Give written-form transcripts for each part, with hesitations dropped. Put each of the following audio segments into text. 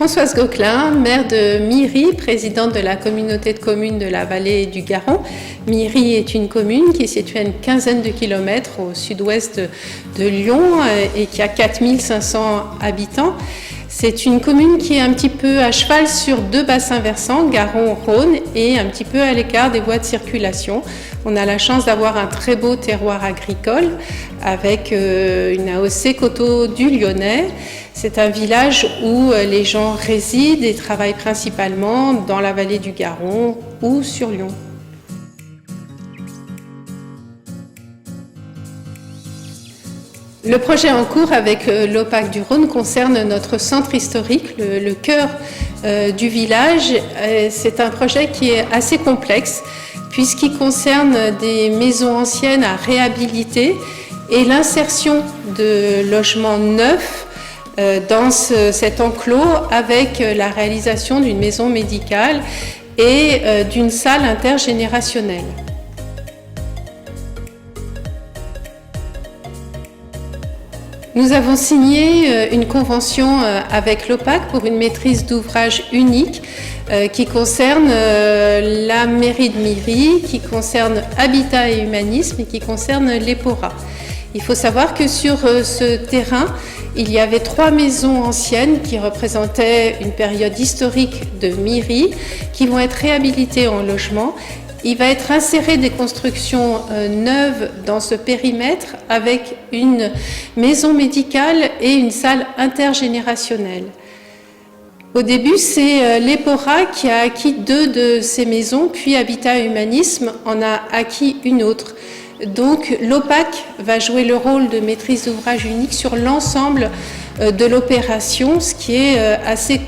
Françoise Gauquelin, maire de Miry, présidente de la communauté de communes de la vallée du Garon. Miry est une commune qui est située à une quinzaine de kilomètres au sud-ouest de Lyon et qui a 4500 habitants. C'est une commune qui est un petit peu à cheval sur deux bassins versants, Garon-Rhône, et un petit peu à l'écart des voies de circulation. On a la chance d'avoir un très beau terroir agricole avec une AOC Coteaux du Lyonnais. C'est un village où les gens résident et travaillent principalement dans la vallée du Garon ou sur Lyon. Le projet en cours avec l'OPAC du Rhône concerne notre centre historique, le cœur du village. C'est un projet qui est assez complexe puisqu'il concerne des maisons anciennes à réhabiliter et l'insertion de logements neufs dans cet enclos avec la réalisation d'une maison médicale et d'une salle intergénérationnelle. Nous avons signé une convention avec l'OPAC pour une maîtrise d'ouvrage unique qui concerne la mairie de Miry, qui concerne Habitat et Humanisme et qui concerne l'EPORA. Il faut savoir que sur ce terrain, il y avait 3 maisons anciennes qui représentaient une période historique de Miry, qui vont être réhabilitées en logement. Il va être inséré des constructions neuves dans ce périmètre avec une maison médicale et une salle intergénérationnelle. Au début, c'est l'EPORA qui a acquis 2 de ces maisons, puis Habitat et Humanisme en a acquis une autre. Donc l'OPAC va jouer le rôle de maîtrise d'ouvrage unique sur l'ensemble de l'opération, ce qui est assez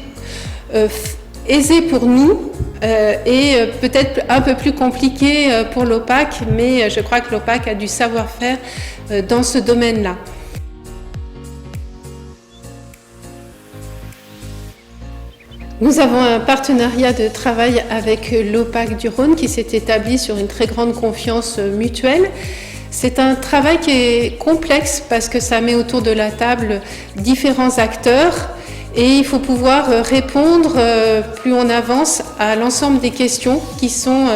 aisé pour nous et peut-être un peu plus compliqué pour l'OPAC, mais je crois que l'OPAC a du savoir-faire dans ce domaine-là. Nous avons un partenariat de travail avec l'OPAC du Rhône qui s'est établi sur une très grande confiance mutuelle. C'est un travail qui est complexe parce que ça met autour de la table différents acteurs et il faut pouvoir répondre, plus on avance, à l'ensemble des questions qui sont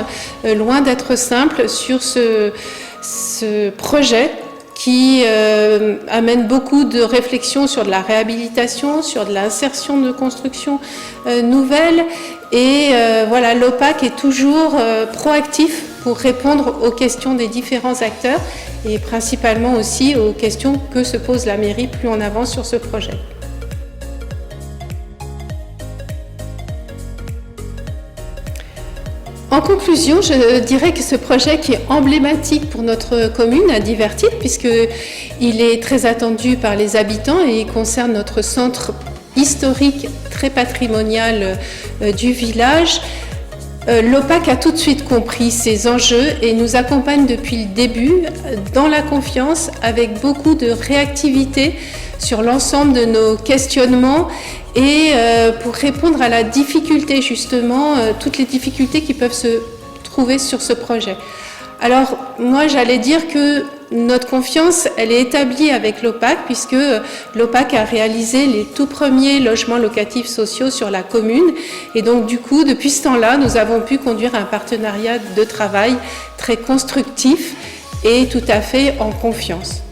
loin d'être simples sur ce projet qui amène beaucoup de réflexions sur de la réhabilitation, sur de l'insertion de constructions nouvelles. Et voilà, l'OPAC est toujours proactif pour répondre aux questions des différents acteurs et principalement aussi aux questions que se pose la mairie plus on avance sur ce projet. En conclusion, je dirais que ce projet qui est emblématique pour notre commune à divers titres, puisqu'il est très attendu par les habitants et il concerne notre centre historique très patrimonial du village. L'OPAC a tout de suite compris ces enjeux et nous accompagne depuis le début dans la confiance avec beaucoup de réactivité sur l'ensemble de nos questionnements et pour répondre à la difficulté justement, toutes les difficultés qui peuvent se trouver sur ce projet. Alors moi j'allais dire que notre confiance elle est établie avec l'OPAC puisque l'OPAC a réalisé les tout premiers logements locatifs sociaux sur la commune et donc du coup depuis ce temps-là nous avons pu conduire un partenariat de travail très constructif et tout à fait en confiance.